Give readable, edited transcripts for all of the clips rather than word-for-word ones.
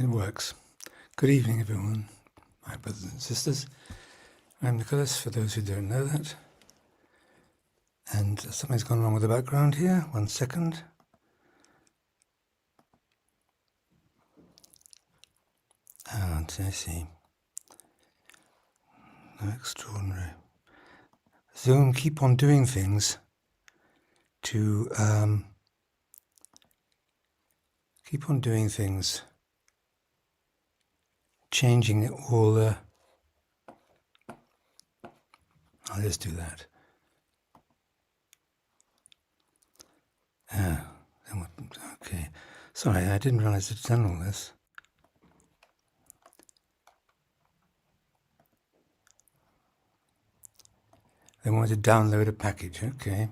It works. Good evening, everyone, my brothers and sisters. I'm Nicholas, for those who don't know that. And something's gone wrong with the background here. 1 second. Oh, I see. No, extraordinary. Zoom, keep on doing things to changing all the. I'll just do that. Okay. Sorry, I didn't realize I'd done all this. They wanted to download a package. Okay.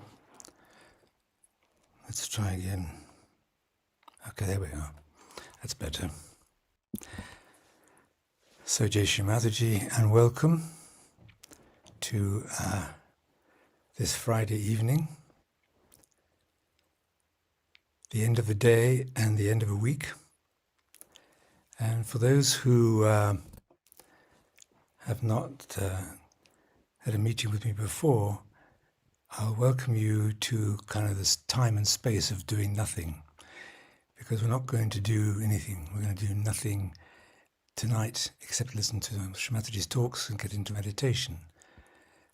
Let's try again. Okay, there we are. That's better. So, Jai Shri Mataji, and welcome to this Friday evening, the end of a day and the end of a week. And for those who have not had a meeting with me before, I'll welcome you to kind of this time and space of doing nothing, because we're not going to do anything. We're going to do nothing tonight except listen to Shri Mataji's talks and get into meditation.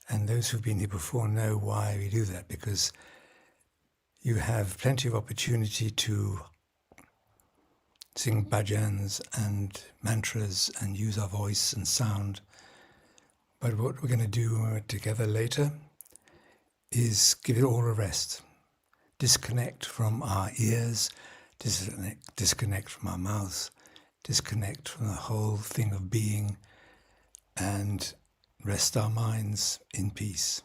And those who've been here before know why we do that, because you have plenty of opportunity to sing bhajans and mantras and use our voice and sound. But what we're going to do when we're together later is give it all a rest. Disconnect from our ears, disconnect from our mouths, disconnect from the whole thing of being, and rest our minds in peace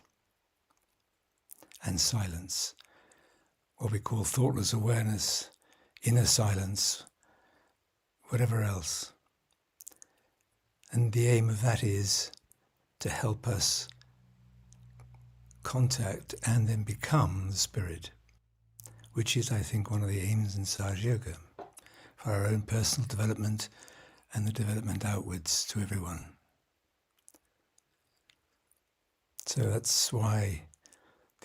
and silence. What we call thoughtless awareness, inner silence, whatever else. And the aim of that is to help us contact and then become the spirit, which is, I think, one of the aims in SYUK, for our own personal development and the development outwards to everyone. So that's why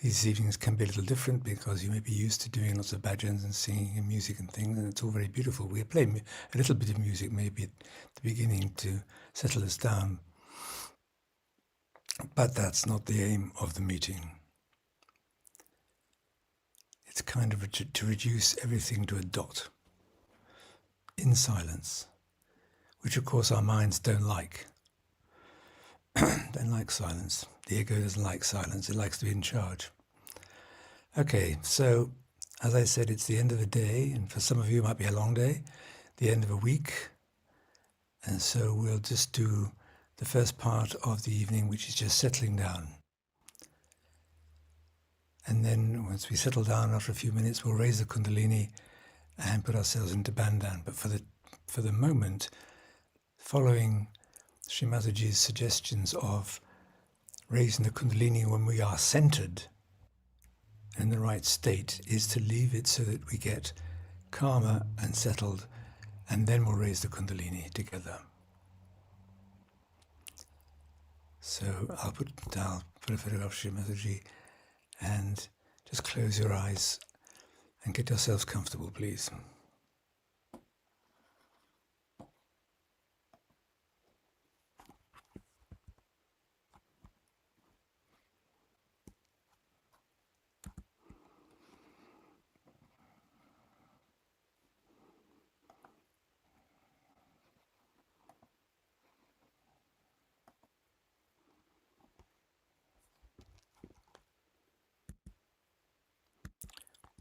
these evenings can be a little different, because you may be used to doing lots of bhajans and singing and music and things, and it's all very beautiful. We play a little bit of music maybe at the beginning to settle us down, but that's not the aim of the meeting. It's kind of to reduce everything to a dot in silence, which of course our minds don't like. Don't like silence. The ego doesn't like silence. It likes to be in charge. Okay, so as I said, it's the end of the day, and for some of you it might be a long day, the end of a week. And so we'll just do the first part of the evening, which is just settling down. And then once we settle down, after a few minutes, we'll raise the Kundalini and put ourselves into Bandhan. But for the moment, following Shri Mataji's suggestions of raising the Kundalini when we are centered in the right state, is to leave it so that we get calmer and settled, and then we'll raise the Kundalini together. So I'll put a photo of Shri Mataji, and just close your eyes and get yourselves comfortable, please.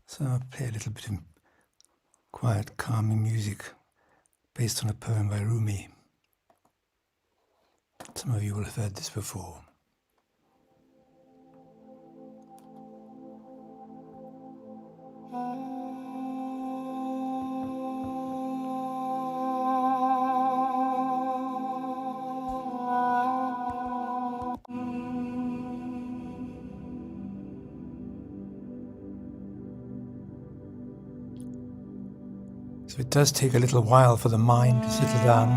So I'll play a little bit of quiet, calming music based on a poem by Rumi. Some of you will have heard this before. So it does take a little while for the mind to settle down.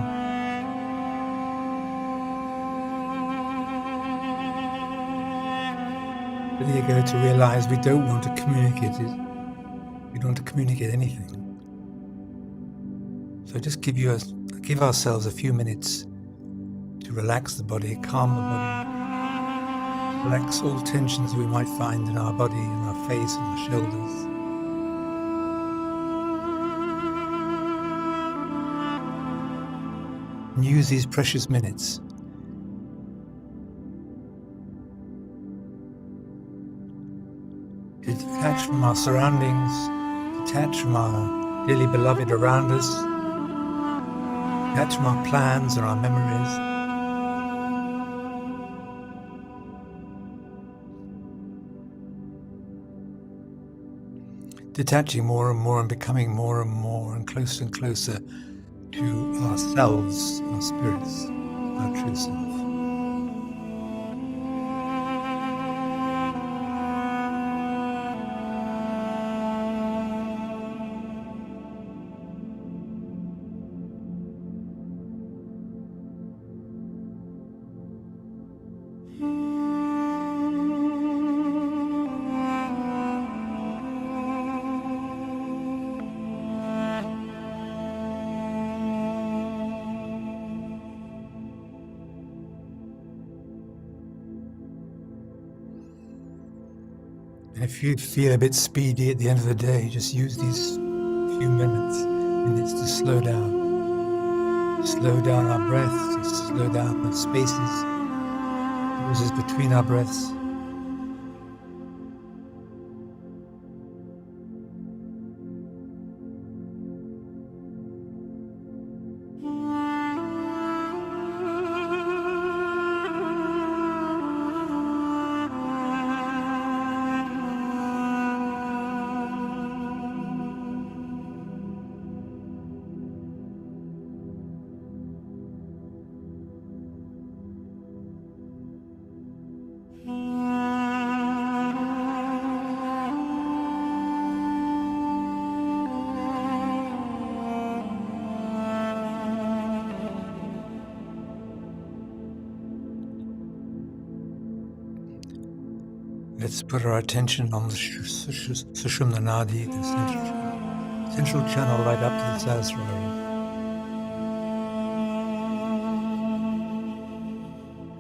But you're going to realize we don't want to communicate it. We don't want to communicate anything. So just give ourselves a few minutes to relax the body, calm the body, relax all tensions we might find in our body, in our face, and our shoulders. And use these precious minutes to detach from our surroundings, detach from our dearly beloved around us, detach from our plans or our memories. Detaching more and more and becoming more and closer to ourselves, our spirits, our true self. And if you feel a bit speedy at the end of the day, just use these few minutes to slow down. Slow down our breath, to slow down the spaces, pauses between our breaths. Let's put our attention on the Sushumna Nadi, the central channel right up to the Sahasrara.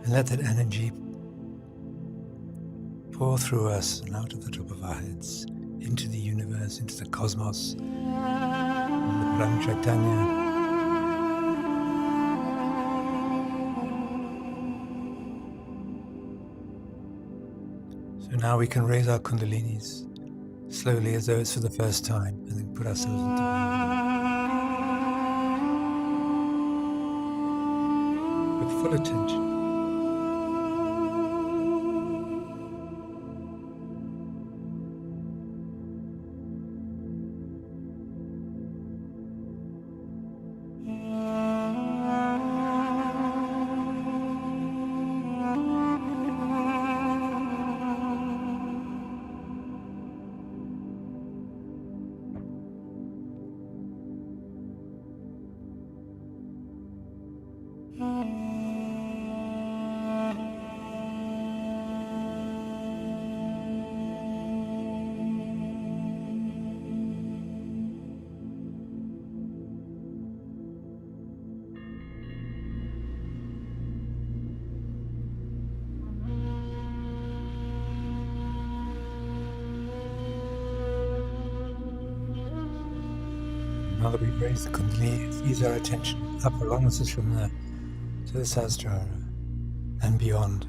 And let that energy pour through us and out of the top of our heads, into the universe, into the cosmos, into the Brahma Chaitanya. So now we can raise our kundalinis slowly as though it's for the first time, and then put ourselves into with full attention. Now that we've raised the kundalini, ease our attention up along the Sushumna to the Sahasrara and beyond.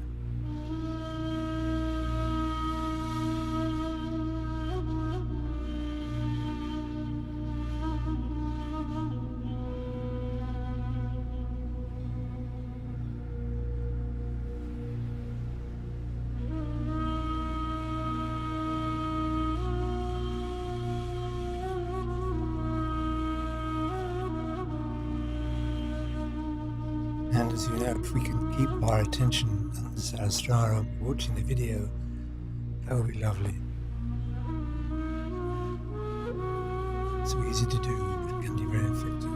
And as you know, if we can keep our attention on the Sahasrara, watching the video, that would be lovely. So easy to do. can be very effective.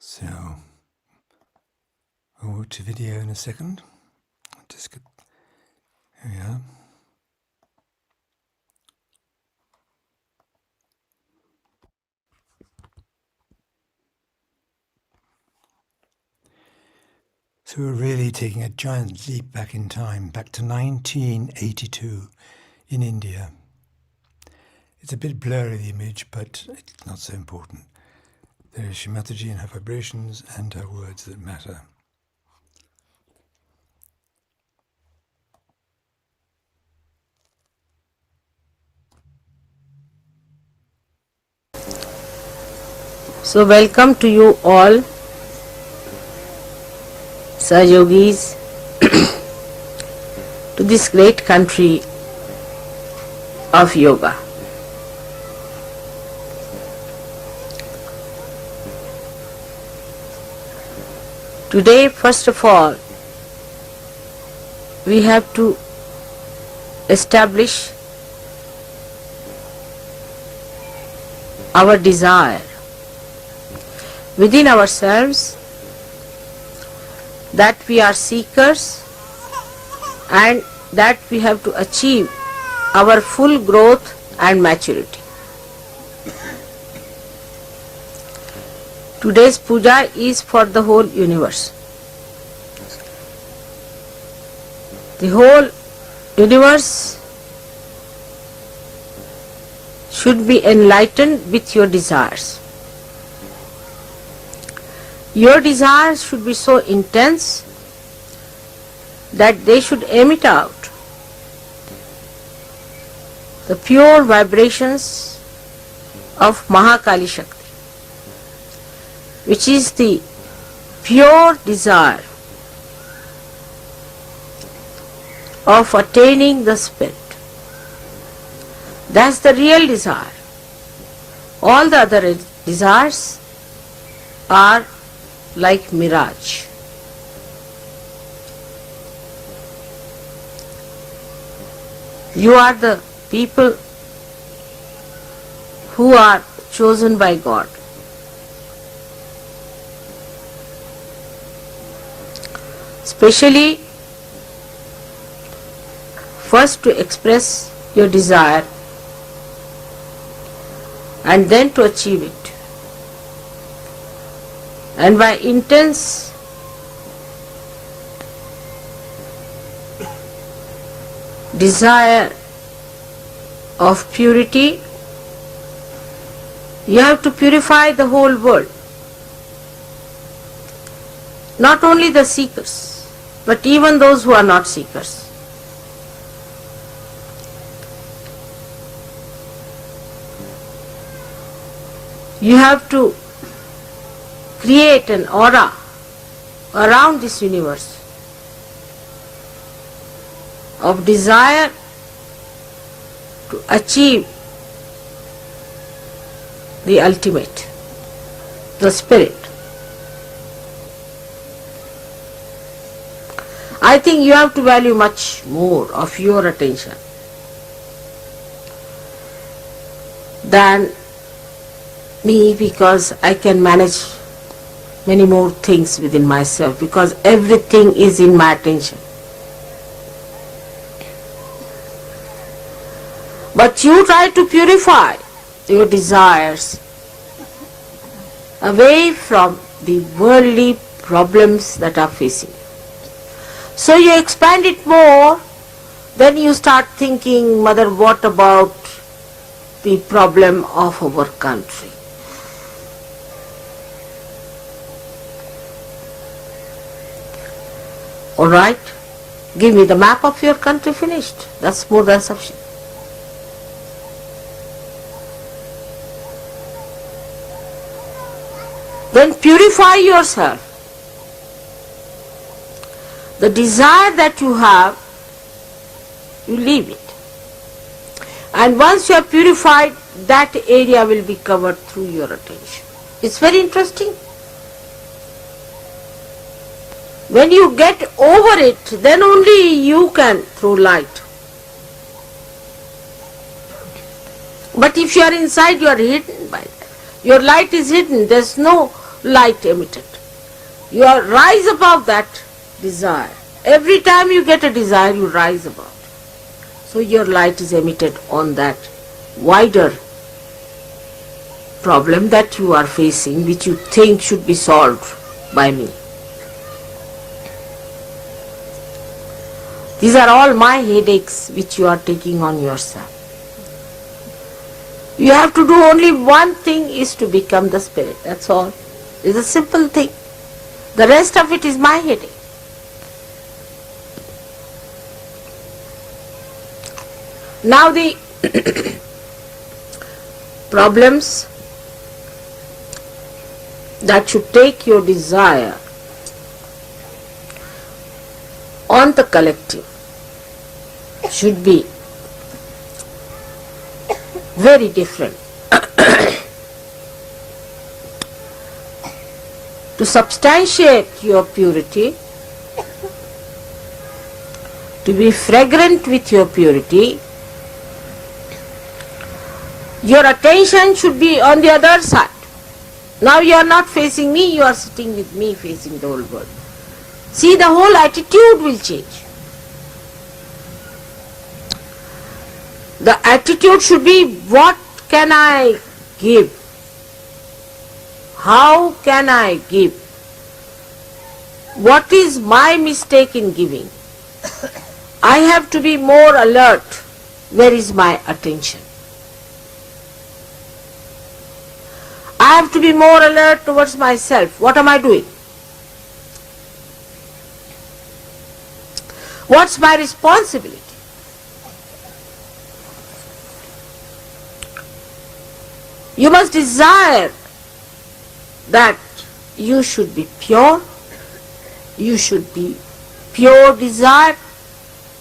So, I'll watch the video in a second. Just get, here we are. So we're really taking a giant leap back in time, back to 1982 in India. It's a bit blurry, the image, but it's not so important. There is Shrimataji and her vibrations and her words that matter. So welcome to you all, Sahyogis, to this great country of yoga. Today, first of all, we have to establish our desire within ourselves that we are seekers and that we have to achieve our full growth and maturity. Today's puja is for the whole universe. The whole universe should be enlightened with your desires. Your desires should be so intense that they should emit out the pure vibrations of Mahakali Shakti, which is the pure desire of attaining the spirit. That's the real desire. All the other desires are like mirage. You are the people who are chosen by God. Especially first to express your desire and then to achieve it. And by intense desire of purity, you have to purify the whole world. Not only the seekers, but even those who are not seekers. You have to create an aura around this universe of desire to achieve the ultimate, the spirit. I think you have to value much more of your attention than me, because I can manage many more things within myself, because everything is in my attention. But you try to purify your desires away from the worldly problems that are facing you. So you expand it more, then you start thinking, Mother, what about the problem of our country? Alright, Give me the map of your country, finished. That's more than sufficient. Then purify yourself. The desire that you have, you leave it. And once you are purified, that area will be covered through your attention. It's very interesting. When you get over it, then only you can throw light. But if you are inside, you are hidden by that. Your light is hidden, there is no light emitted. You are rise above that desire. Every time you get a desire, you rise above. So your light is emitted on that wider problem that you are facing, which you think should be solved by me. These are all my headaches which you are taking on yourself. You have to do only one thing, is to become the spirit. That's all. It's a simple thing. The rest of it is my headache. Now the problems that should take your desire on the collective should be very different. To substantiate your purity, to be fragrant with your purity, your attention should be on the other side. Now you are not facing me, you are sitting with me facing the whole world. See, the whole attitude will change. The attitude should be, what can I give? How can I give? What is my mistake in giving? I have to be more alert. Where is my attention? I have to be more alert towards myself. What am I doing? What's my responsibility? You must desire that you should be pure. You should be pure desire.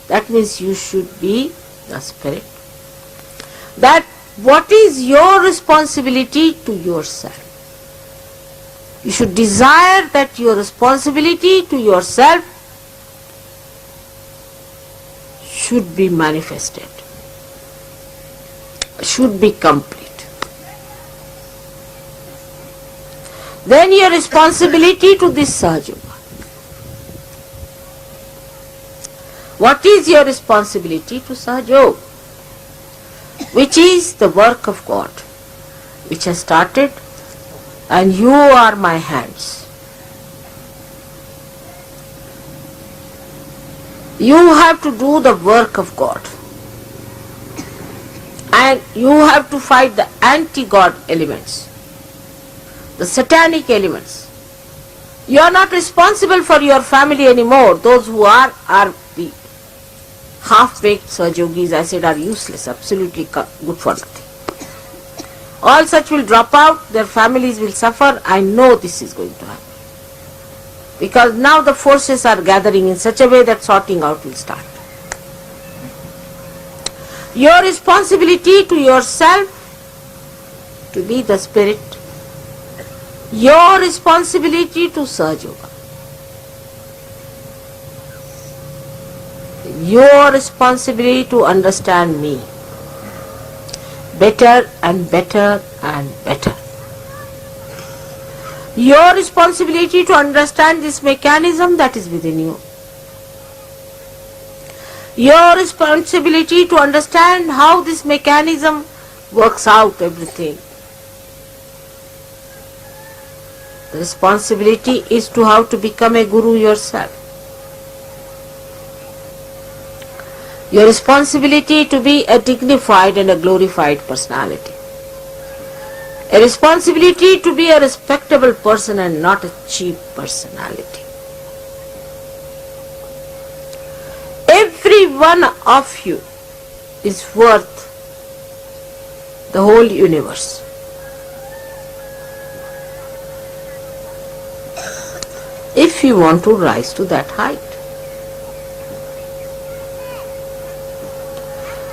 That means you should be the spirit. That what is your responsibility to yourself? You should desire that your responsibility to yourself should be manifested, should be complete. Then your responsibility to this Sahaja. What is your responsibility to Sahaja? Which is the work of God, which has started, and you are my hands. You have to do the work of God, and you have to fight the anti-God elements, the satanic elements. You are not responsible for your family anymore. Those who are the half-baked Sahajogis, I said, are useless, absolutely good for nothing. All such will drop out, their families will suffer. I know this is going to happen. Because now the forces are gathering in such a way that sorting out will start. Your responsibility to yourself to be the spirit, your responsibility to Sahaja, your responsibility to understand me better and better and better. Your responsibility to understand this mechanism that is within you. Your responsibility to understand how this mechanism works out everything. The responsibility is to how to become a guru yourself. Your responsibility to be a dignified and a glorified personality. A responsibility to be a respectable person and not a cheap personality. one of you is worth the whole universe. If you want to rise to that height.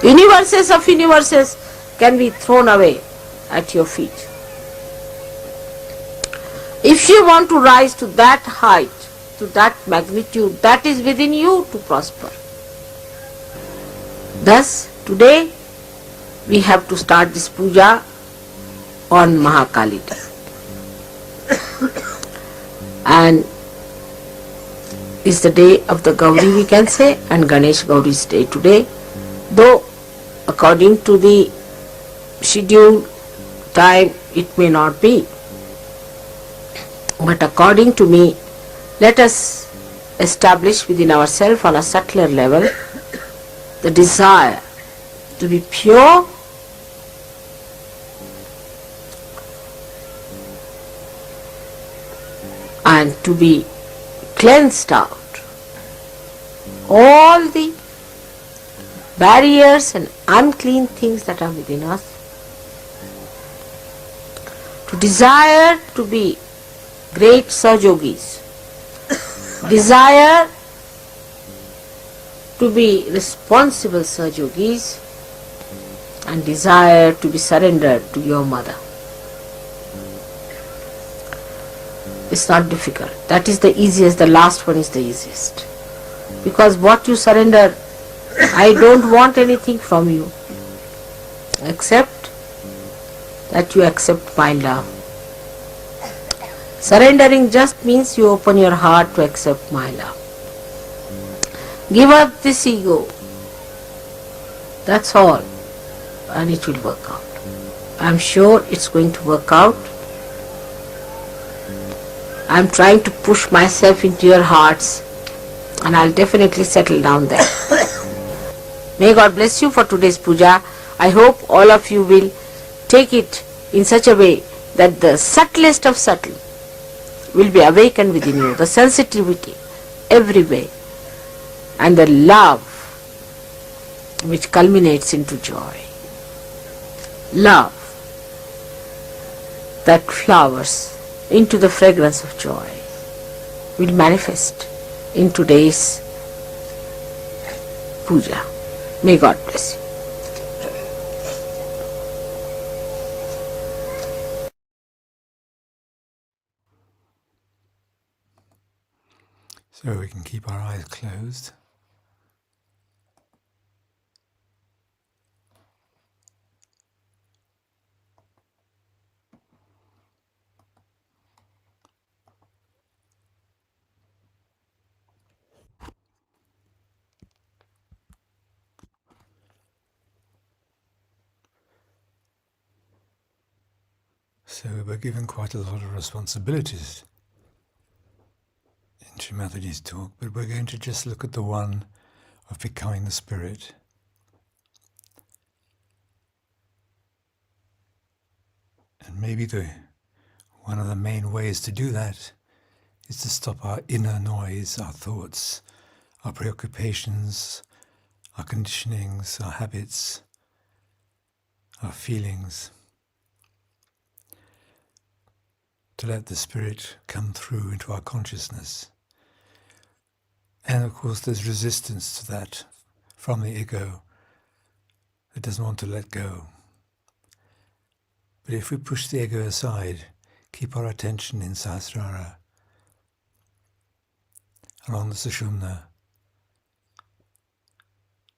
Universes of universes can be thrown away at your feet. If you want to rise to that height, to that magnitude, that is within you to prosper. Thus, today we have to start this puja on Mahakali Day. And is the day of the Gauri, we can say, and Ganesh Gauri's day today. Though according to the scheduled time it may not be. But according to me, let us establish within ourselves on a subtler level the desire to be pure and to be cleansed out all the barriers and unclean things that are within us, to desire to be great Sajogis, desire to be responsible Sajogis, and desire to be surrendered to your mother. It's not difficult. That is the easiest, the last one is the easiest. Because what you surrender, I don't want anything from you except that you accept my love. Surrendering just means you open your heart to accept my love. Give up this ego. That's all. And it will work out. I'm sure it's going to work out. I'm trying to push myself into your hearts, and I'll definitely settle down there. May God bless you for today's puja. I hope all of you will take it in such a way that the subtlest of subtle will be awakened within you, the sensitivity everywhere, and the love which culminates into joy. Love that flowers into the fragrance of joy will manifest in today's puja. May God bless you. So we can keep our eyes closed. So we're given quite a lot of responsibilities in Sri Mataji's talk, but we're going to just look at the one of becoming the Spirit. And maybe one of the main ways to do that is to stop our inner noise, our thoughts, our preoccupations, our conditionings, our habits, our feelings. To let the Spirit come through into our consciousness. And of course there's resistance to that from the ego that doesn't want to let go. But if we push the ego aside, keep our attention in Sahasrara, along the Sushumna,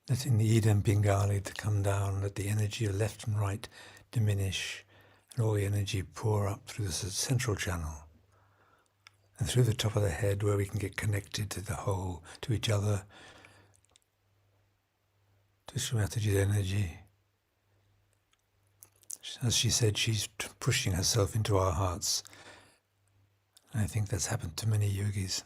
letting the Ida and Pingali to come down, let the energy of left and right diminish, and all the energy pour up through the central channel and through the top of the head where we can get connected to the whole, to each other, to Sri Mataji's energy. As she said, she's pushing herself into our hearts. And I think that's happened to many yogis.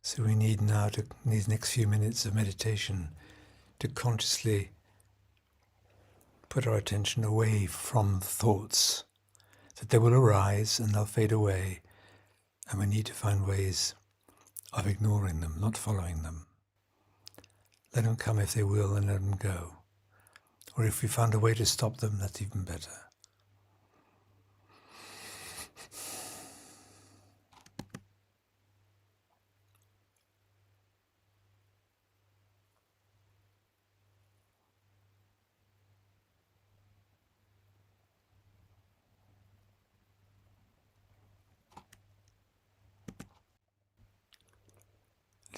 So we need now, in these next few minutes of meditation, to consciously put our attention away from the thoughts that they will arise and they'll fade away, and we need to find ways of ignoring them, not following them. Let them come if they will, and let them go. Or if we find a way to stop them, that's even better.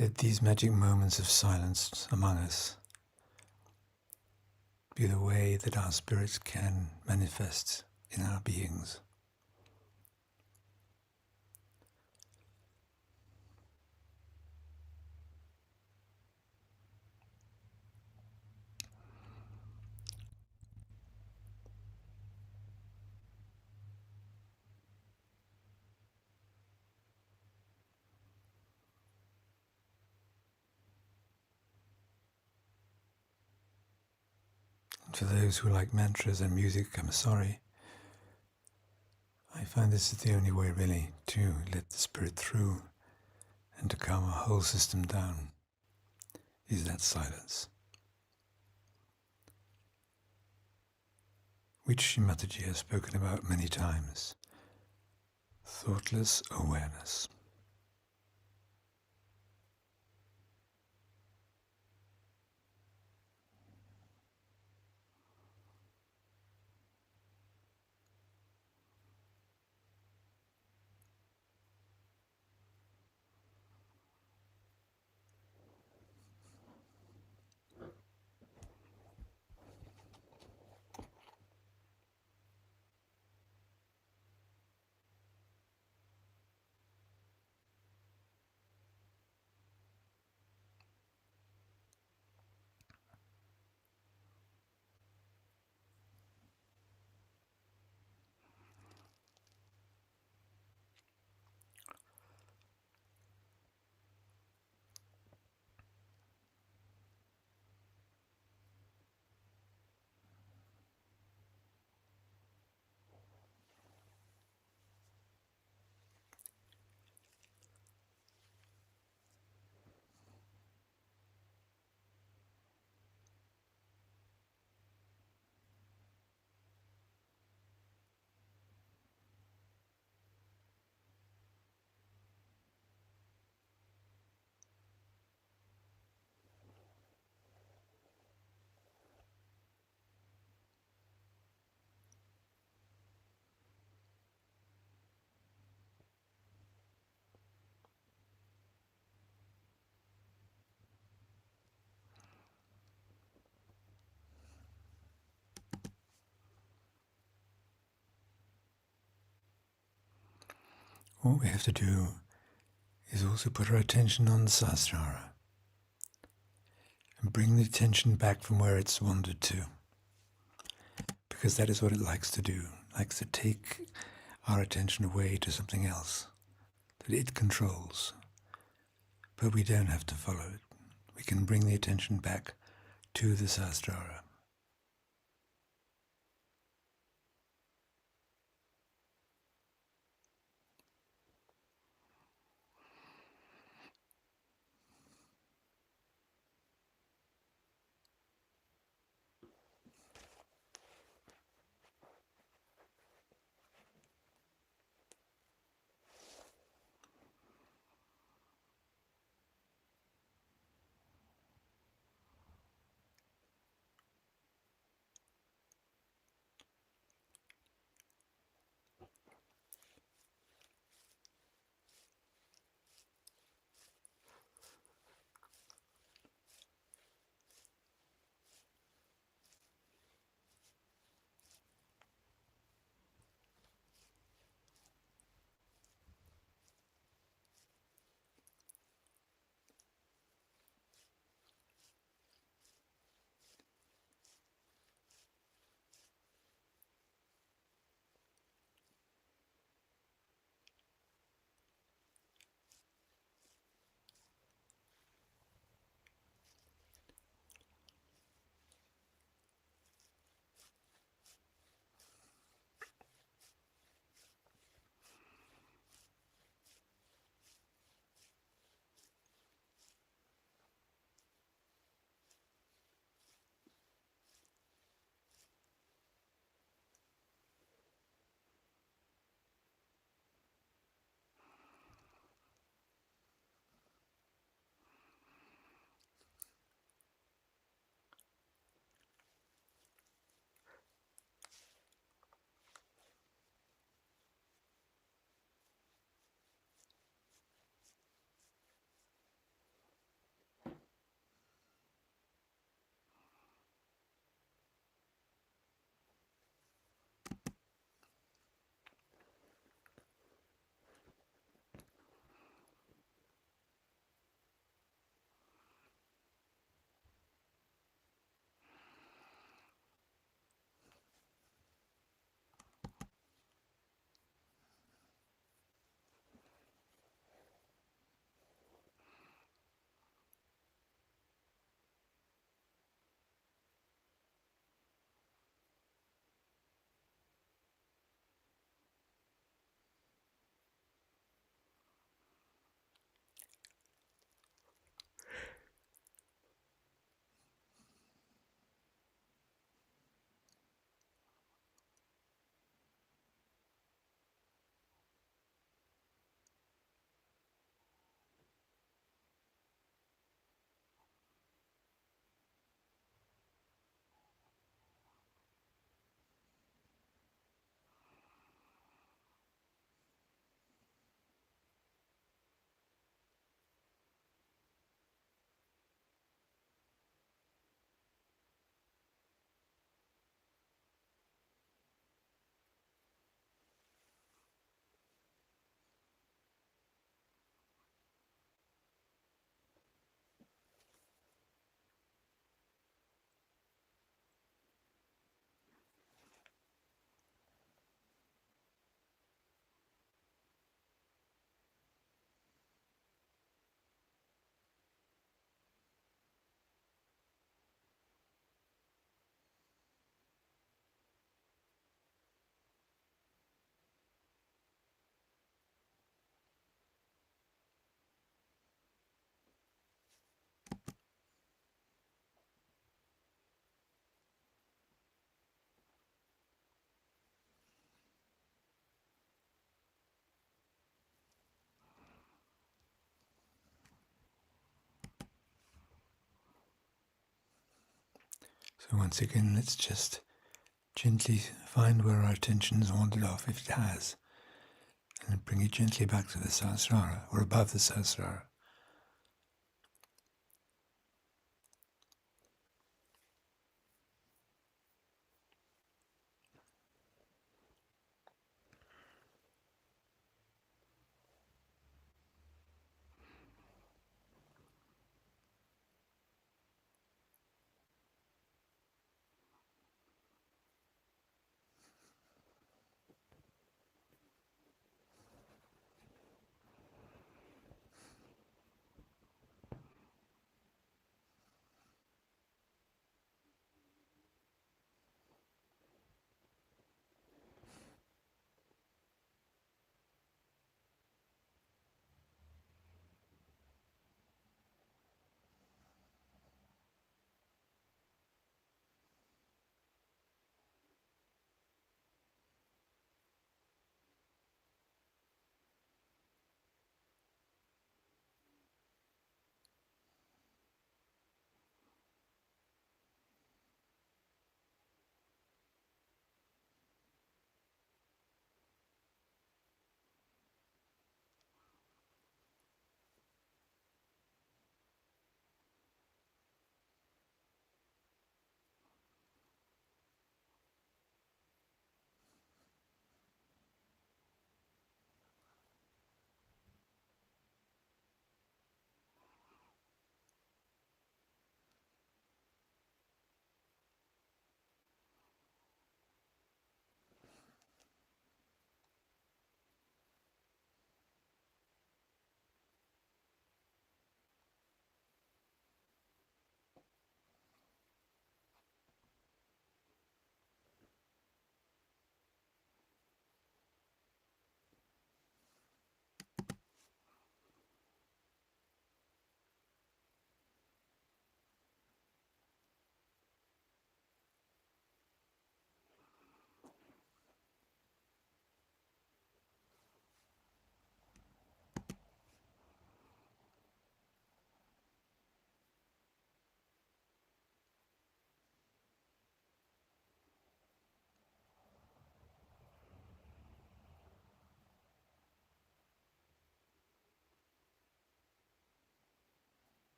Let these magic moments of silence among us be the way that our spirits can manifest in our beings. And for those who like mantras and music, I'm sorry. I find this is the only way really to let the spirit through and to calm our whole system down, is that silence, which Shrimataji has spoken about many times. Thoughtless awareness. What we have to do is also put our attention on the Sahasrara and bring the attention back from where it's wandered to, because that is what it likes to do. It likes to take our attention away to something else that it controls. But we don't have to follow it. We can bring the attention back to the Sahasrara. So once again, let's just gently find where our attention has wandered off, if it has, and bring it gently back to the Sahasrara, or above the Sahasrara.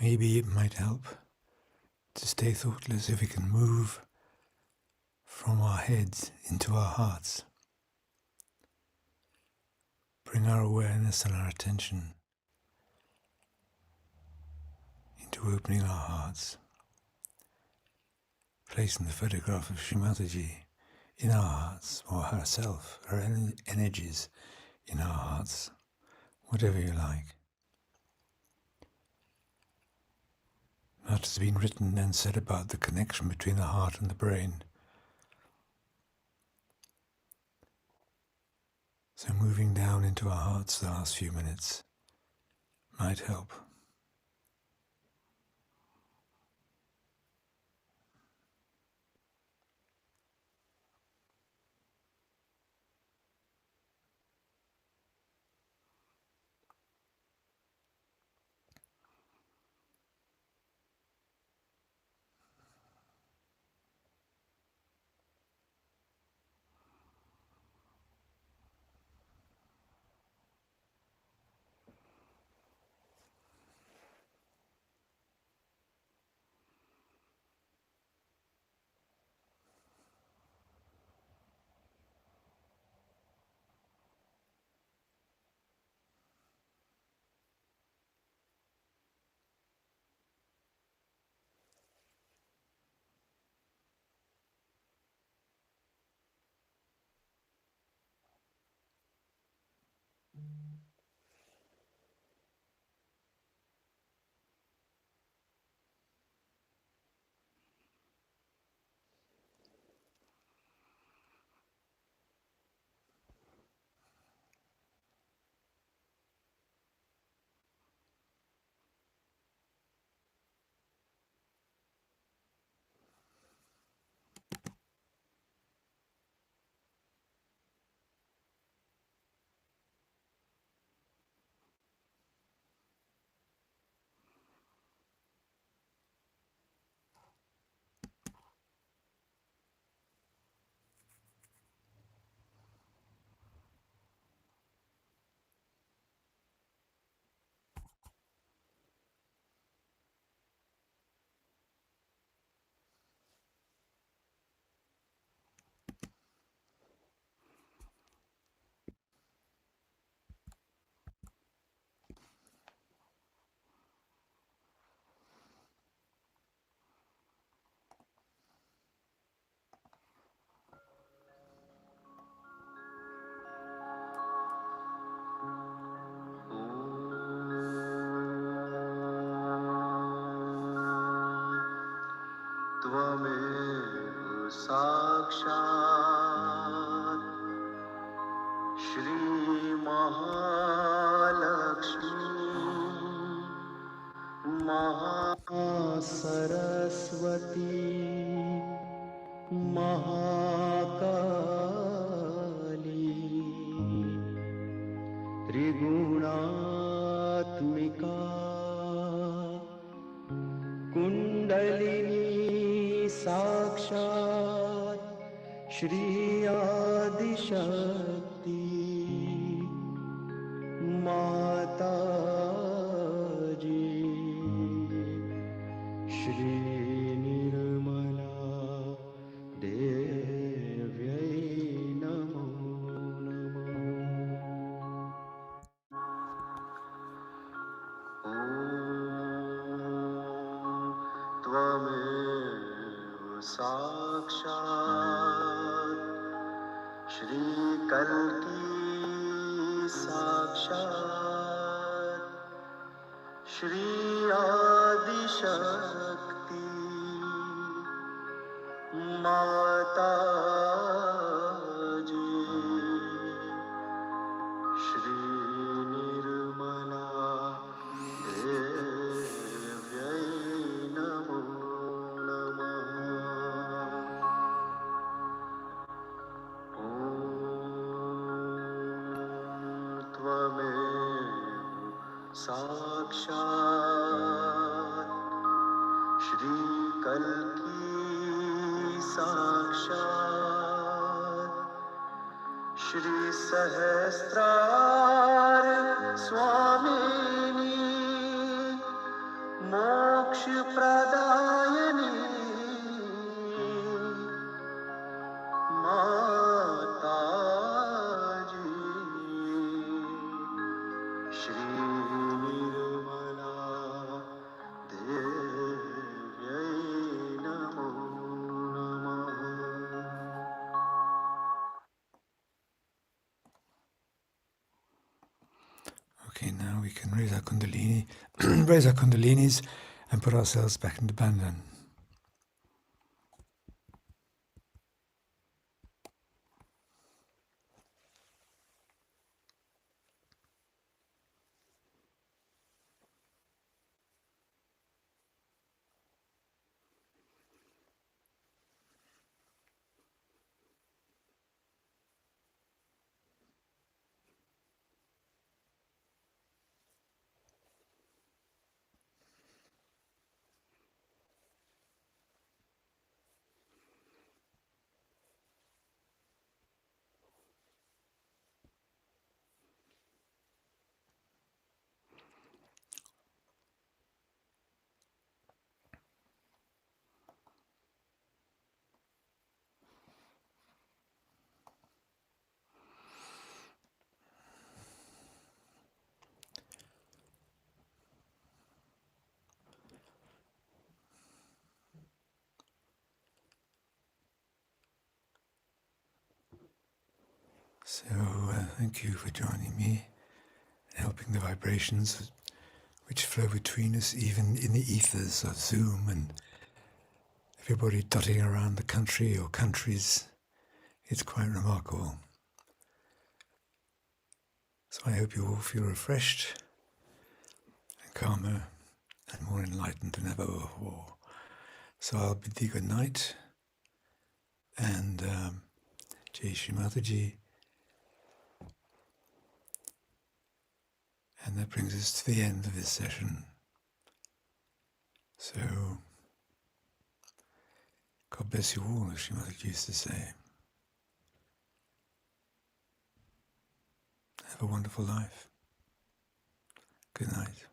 Maybe it might help to stay thoughtless if we can move from our heads into our hearts. Bring our awareness and our attention into opening our hearts, placing the photograph of Shrimataji in our hearts, or herself, her energies in our hearts, whatever you like. That has been written and said about the connection between the heart and the brain. So moving down into our hearts the last few minutes might help. त्वमेव साक्षात् श्री महालक्ष्मी महासरस्वती महाकाली त्रिगुणात्मिका कुंडलिनी साक्षात् श्री आदिशक्ति माता जी श्री निर्मला देव्यै नमो त्वमेव साक्षात् श्री कल्की साक्षात् श्री आदिशक्ति माता जी श्री निर्मला देव्यै नमो नमः। ॐ त्वमेव साक्षात् श्री कल्की साक्षात् श्री सहस्रार स्वामिनी मोक्ष प्रदायिनी माता जी श्री निर्मला देव्यै नमो नमः। Okay, now we can raise our kundalini, raise our kundalinis and put ourselves back into bandhan. So thank you for joining me, helping the vibrations which flow between us, even in the ethers of Zoom and everybody dotting around the country or countries. It's quite remarkable. So I hope you all feel refreshed and calmer and more enlightened than ever before. So I'll bid thee good night and Jai Shri Mataji. And that brings us to the end of this session. So, God bless you all, as Shri Mataji used to say. Have a wonderful life. Good night.